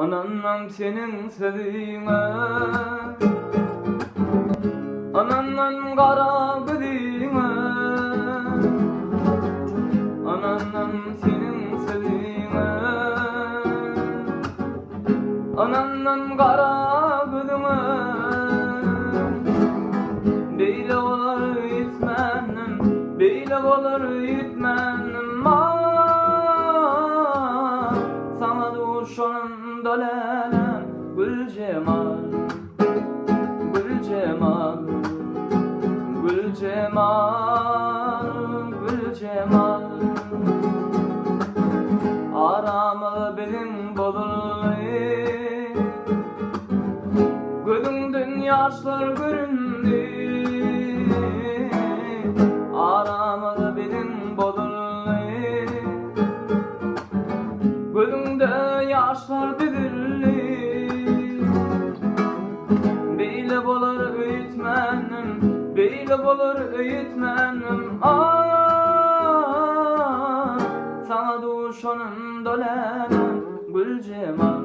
Ananam senin sevdiğine, ananam kara gülüne, ananam senin sevdiğine, ananam kara gülüne. Beyle olar yitmenim, beyle olar yitmenim. Sana duşanım dölenem Gül Cemal, Gül Cemal, Gül Cemal, Gül Cemal. Aramı bilin bolurlu, gözünden yaşlar göründü. Aramı bilin bolurlu, gözünde yaşlar düdürlü. Beyle bolar öğütmenim, beyle bolar öğütmenim. Sana duşanım dölenem Gül Cemal.